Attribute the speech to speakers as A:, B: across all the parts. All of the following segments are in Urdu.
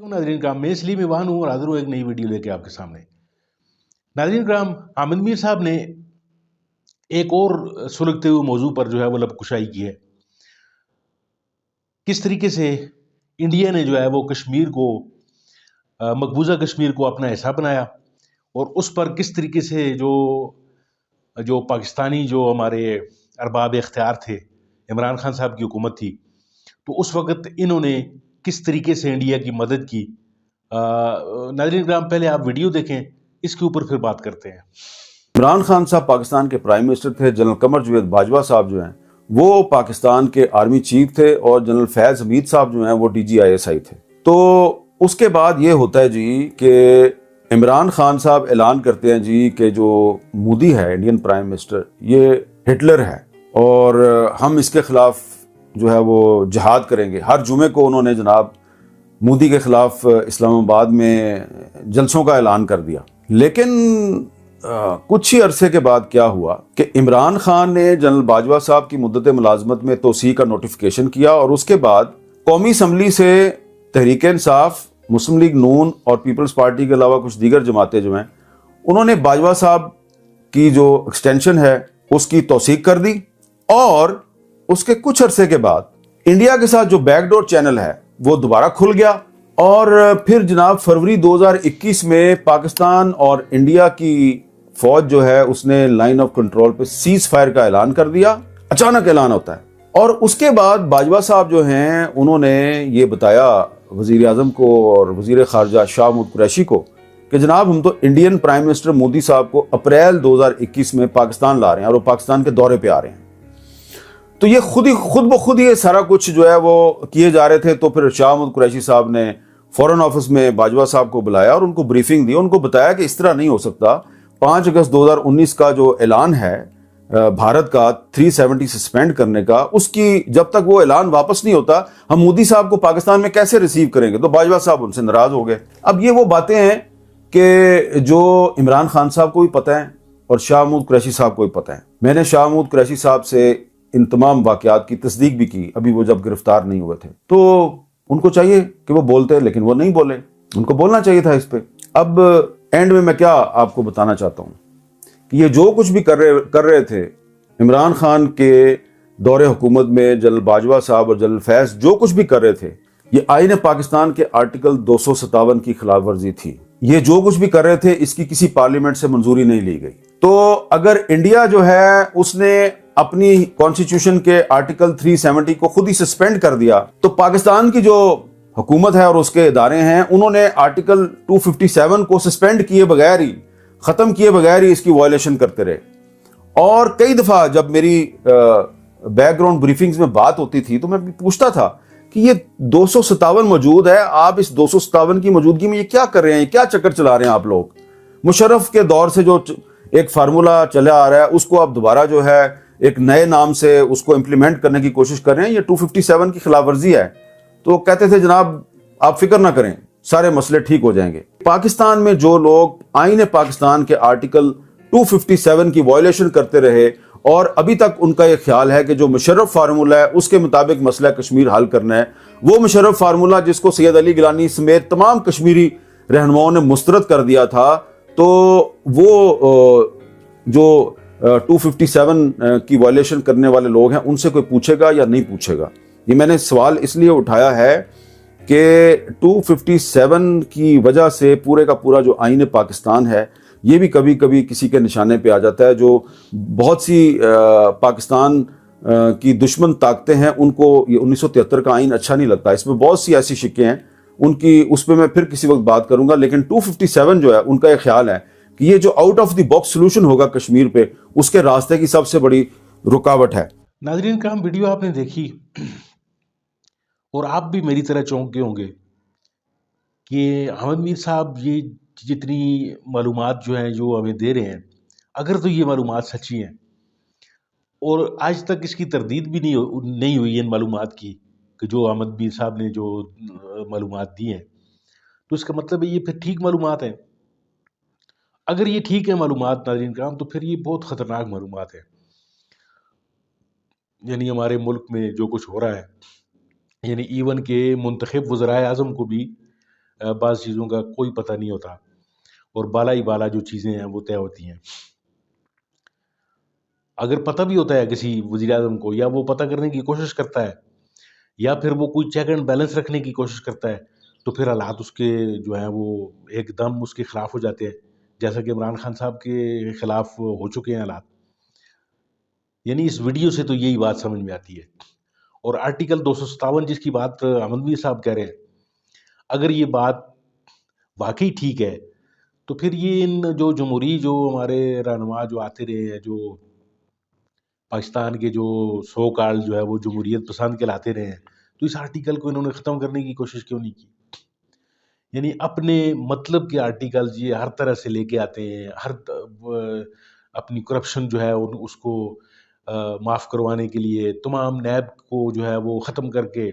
A: ناظرین کرام، میں اس لیے میوان ہوں اور حاضر ہوں ایک نئی ویڈیو لے کے آپ کے سامنے۔ ناظرین کرام، حامد میر صاحب نے ایک اور سلگتے ہوئے موضوع پر جو ہے وہ لب کشائی کی ہے۔ کس طریقے سے انڈیا نے جو ہے وہ کشمیر کو، مقبوضہ کشمیر کو اپنا حصہ بنایا، اور اس پر کس طریقے سے جو پاکستانی جو ہمارے ارباب اختیار تھے، عمران خان صاحب کی حکومت تھی، تو اس وقت انہوں نے کس طریقے سے انڈیا کی مدد کی۔ ناظرین کرام، پہلے آپ ویڈیو دیکھیں، اس کے اوپر پھر بات کرتے ہیں۔
B: عمران خان صاحب پاکستان کے پرائم منسٹر تھے، جنرل قمر جاوید باجوہ صاحب جو ہیں وہ پاکستان کے آرمی چیف تھے، اور جنرل فیض حمید صاحب جو ہیں وہ DGISI تھے۔ تو اس کے بعد یہ ہوتا ہے جی کہ عمران خان صاحب اعلان کرتے ہیں جی کہ جو مودی ہے انڈین پرائم منسٹر، یہ ہٹلر ہے اور ہم اس کے خلاف جو ہے وہ جہاد کریں گے۔ ہر جمعے کو انہوں نے جناب مودی کے خلاف اسلام آباد میں جلسوں کا اعلان کر دیا۔ لیکن کچھ ہی عرصے کے بعد کیا ہوا کہ عمران خان نے جنرل باجوہ صاحب کی مدت ملازمت میں توسیع کا نوٹیفیکیشن کیا، اور اس کے بعد قومی اسمبلی سے تحریک انصاف، مسلم لیگ نون اور پیپلز پارٹی کے علاوہ کچھ دیگر جماعتیں جو ہیں انہوں نے باجوہ صاحب کی جو ایکسٹینشن ہے اس کی توثیق کر دی، اور اس کے کچھ عرصے کے بعد انڈیا کے ساتھ جو بیک ڈور چینل ہے وہ دوبارہ کھل گیا، اور پھر جناب فروری 2021 میں پاکستان اور انڈیا کی فوج جو ہے اس نے لائن آف کنٹرول پہ سیز فائر کا اعلان کر دیا۔ اچانک اعلان ہوتا ہے، اور اس کے بعد باجوہ صاحب جو ہیں انہوں نے یہ بتایا وزیر اعظم کو اور وزیر خارجہ شاہ محمود قریشی کو کہ جناب ہم تو انڈین پرائم منسٹر مودی صاحب کو اپریل 2021 میں پاکستان لا رہے ہیں، اور وہ پاکستان کے دورے پہ آ رہے ہیں۔ تو یہ خود بخود یہ سارا کچھ جو ہے وہ کیے جا رہے تھے۔ تو پھر شاہ محمود قریشی صاحب نے فورن آفس میں باجوہ صاحب کو بلایا اور ان کو بریفنگ دی، ان کو بتایا کہ اس طرح نہیں ہو سکتا۔ 5 اگست 2019 کا جو اعلان ہے بھارت کا 370 سسپینڈ کرنے کا، اس کی جب تک وہ اعلان واپس نہیں ہوتا ہم مودی صاحب کو پاکستان میں کیسے ریسیو کریں گے؟ تو باجوہ صاحب ان سے ناراض ہو گئے۔ اب یہ وہ باتیں ہیں کہ جو عمران خان صاحب کو بھی پتہ ہیں اور شاہ محمود قریشی صاحب کو بھی پتہ ہے۔ میں نے شاہ محمود قریشی صاحب سے ان تمام واقعات کی تصدیق بھی کی ابھی وہ جب گرفتار نہیں ہوئے تھے، تو ان کو چاہیے کہ وہ بولتے، لیکن وہ نہیں بولے، ان کو بولنا چاہیے تھا اس پہ۔ اب اینڈ میں کیا آپ کو بتانا چاہتا ہوں کہ یہ جو کچھ بھی کر رہے تھے عمران خان کے دور حکومت میں، جنرل باجوہ صاحب اور جنرل فیض جو کچھ بھی کر رہے تھے، یہ آئین پاکستان کے آرٹیکل 257 کی خلاف ورزی تھی۔ یہ جو کچھ بھی کر رہے تھے اس کی کسی پارلیمنٹ سے منظوری نہیں لی گئی۔ تو اگر انڈیا جو ہے اس نے اپنی کانسٹیٹیوشن کے آرٹیکل 370 کو خود ہی سسپینڈ کر دیا، تو پاکستان کی جو حکومت ہے اور اس کے ادارے ہیں انہوں نے آرٹیکل 257 کو سسپینڈ کیے بغیر ہی، ختم کیے بغیر ہی اس کی وائلیشن کرتے رہے۔ اور کئی دفعہ جب میری بیک گراؤنڈ بریفنگز میں بات ہوتی تھی تو میں پوچھتا تھا کہ یہ 257 موجود ہے، آپ اس 257 کی موجودگی میں یہ کیا کر رہے ہیں، کیا چکر چلا رہے ہیں آپ لوگ؟ مشرف کے دور سے جو ایک فارمولا چلا آ رہا ہے اس کو آپ دوبارہ جو ہے ایک نئے نام سے اس کو امپلیمنٹ کرنے کی کوشش کر رہے ہیں، یہ 257 کی خلاف ورزی ہے۔ تو کہتے تھے جناب آپ فکر نہ کریں، سارے مسئلے ٹھیک ہو جائیں گے۔ پاکستان میں جو لوگ آئین پاکستان کے آرٹیکل 257 کی وائلیشن کرتے رہے، اور ابھی تک ان کا یہ خیال ہے کہ جو مشرف فارمولہ ہے اس کے مطابق مسئلہ کشمیر حل کرنا ہے، وہ مشرف فارمولہ جس کو سید علی گیلانی سمیت تمام کشمیری رہنماؤں نے مسترد کر دیا تھا، تو وہ جو 257 کی وائلیشن کرنے والے لوگ ہیں ان سے کوئی پوچھے گا یا نہیں پوچھے گا؟ یہ میں نے سوال اس لیے اٹھایا ہے کہ 257 کی وجہ سے پورے کا پورا جو آئین پاکستان ہے یہ بھی کبھی کبھی کسی کے نشانے پہ آ جاتا ہے۔ جو بہت سی پاکستان کی دشمن طاقتیں ہیں ان کو یہ 1973 کا آئین اچھا نہیں لگتا، اس میں بہت سی ایسی شکیں ہیں ان کی، اس پہ میں پھر کسی وقت بات کروں گا۔ لیکن 257 جو ہے ان کا یہ خیال ہے کہ یہ جو out of the box solution ہوگا کشمیر پہ، اس کے راستے کی سب سے بڑی رکاوٹ ہے۔
A: ناظرین کرام، ویڈیو آپ نے دیکھی اور آپ بھی میری طرح چونک گئے ہوں گے کہ حامد میر صاحب یہ جتنی معلومات جو ہیں جو ہمیں دے رہے ہیں، اگر تو یہ معلومات سچی ہیں، اور آج تک اس کی تردید بھی نہیں ہوئی ان معلومات کی کہ جو حامد میر صاحب نے جو معلومات دی ہیں، تو اس کا مطلب ہے یہ پھر ٹھیک معلومات ہیں۔ اگر یہ ٹھیک ہے معلومات ناظرین کرام، تو پھر یہ بہت خطرناک معلومات ہیں۔ یعنی ہمارے ملک میں جو کچھ ہو رہا ہے، یعنی ایون کہ منتخب وزرائے اعظم کو بھی بعض چیزوں کا کوئی پتہ نہیں ہوتا، اور بالا ہی بالا جو چیزیں ہیں وہ طے ہوتی ہیں۔ اگر پتہ بھی ہوتا ہے کسی وزیر اعظم کو، یا وہ پتہ کرنے کی کوشش کرتا ہے، یا پھر وہ کوئی چیک اینڈ بیلنس رکھنے کی کوشش کرتا ہے، تو پھر حالات اس کے جو ہیں وہ ایک دم اس کے خلاف ہو جاتے ہیں، جیسا کہ عمران خان صاحب کے خلاف ہو چکے ہیں حالات۔ یعنی اس ویڈیو سے تو یہی بات سمجھ میں آتی ہے۔ اور آرٹیکل 257 جس کی بات احمد میر صاحب کہہ رہے ہیں، اگر یہ بات واقعی ٹھیک ہے تو پھر یہ ان جو جمہوری جو ہمارے رہنما جو آتے رہے ہیں، جو پاکستان کے جو سو کال جو ہے وہ جمہوریت پسند کہلاتے رہے ہیں، تو اس آرٹیکل کو انہوں نے ختم کرنے کی کوشش کیوں نہیں کی؟ یعنی اپنے مطلب کے آرٹیکل یہ ہر طرح سے لے کے آتے ہیں، اپنی کرپشن جو ہے اس کو معاف کروانے کے لیے تمام نیب کو جو ہے وہ ختم کر کے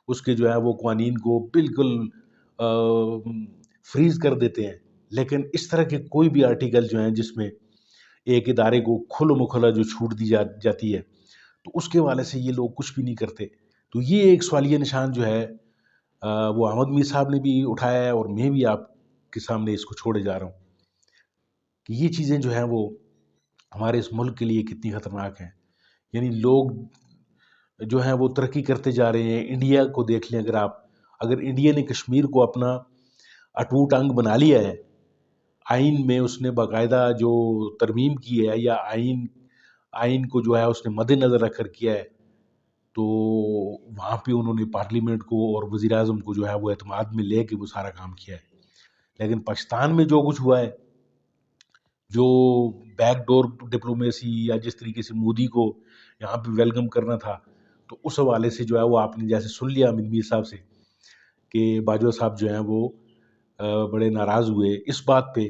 A: اس کے جو ہے وہ قوانین کو بالکل فریز کر دیتے ہیں۔ لیکن اس طرح کے کوئی بھی آرٹیکل جو ہیں جس میں ایک ادارے کو کھل مکھلا جو چھوٹ دی جاتی ہے، تو اس کے حوالے سے یہ لوگ کچھ بھی نہیں کرتے۔ تو یہ ایک سوالیہ نشان جو ہے وہ احمد میر صاحب نے بھی اٹھایا ہے، اور میں بھی آپ کے سامنے اس کو چھوڑے جا رہا ہوں کہ یہ چیزیں جو ہیں وہ ہمارے اس ملک کے لیے کتنی خطرناک ہیں۔ یعنی لوگ جو ہیں وہ ترقی کرتے جا رہے ہیں۔ انڈیا کو دیکھ لیں، اگر انڈیا نے کشمیر کو اپنا اٹوٹ انگ بنا لیا ہے، آئین میں اس نے باقاعدہ جو ترمیم کی ہے، یا آئین کو جو ہے اس نے مد نظر رکھ کر کیا ہے، تو وہاں پہ انہوں نے پارلیمنٹ کو اور وزیر اعظم کو جو ہے وہ اعتماد میں لے کے وہ سارا کام کیا ہے۔ لیکن پاکستان میں جو کچھ ہوا ہے، جو بیک ڈور ڈپلومیسی، یا جس طریقے سے مودی کو یہاں پہ ویلکم کرنا تھا، تو اس حوالے سے جو ہے وہ آپ نے جیسے سن لیا امین میر صاحب سے کہ باجوہ صاحب جو ہیں وہ بڑے ناراض ہوئے اس بات پہ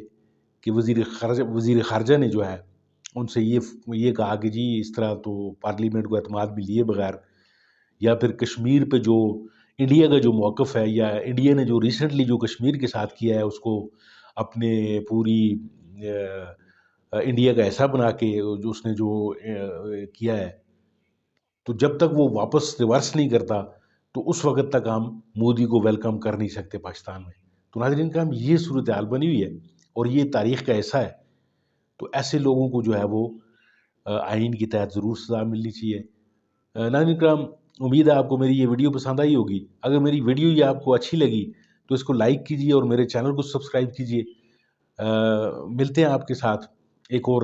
A: کہ وزیر خارجہ نے جو ہے ان سے یہ کہا کہ جی اس طرح تو پارلیمنٹ کو اعتماد میں لیے بغیر، یا پھر کشمیر پہ جو انڈیا کا جو موقف ہے، یا انڈیا نے جو ریسنٹلی جو کشمیر کے ساتھ کیا ہے اس کو اپنے پوری انڈیا کا ایسا بنا کے جو اس نے جو کیا ہے، تو جب تک وہ واپس ریورس نہیں کرتا تو اس وقت تک ہم مودی کو ویلکم کر نہیں سکتے پاکستان میں۔ تو ناظرین کرام، یہ صورتحال بنی ہوئی ہے، اور یہ تاریخ کا ایسا ہے، تو ایسے لوگوں کو جو ہے وہ آئین کے تحت ضرور سزا ملنی چاہیے۔ ناظرین کرام، امید ہے آپ کو میری یہ ویڈیو پسند آئی ہوگی۔ اگر میری ویڈیو یہ آپ کو اچھی لگی تو اس کو لائک کیجیے اور میرے چینل کو سبسکرائب کیجیے۔ ملتے ہیں آپ کے ساتھ ایک اور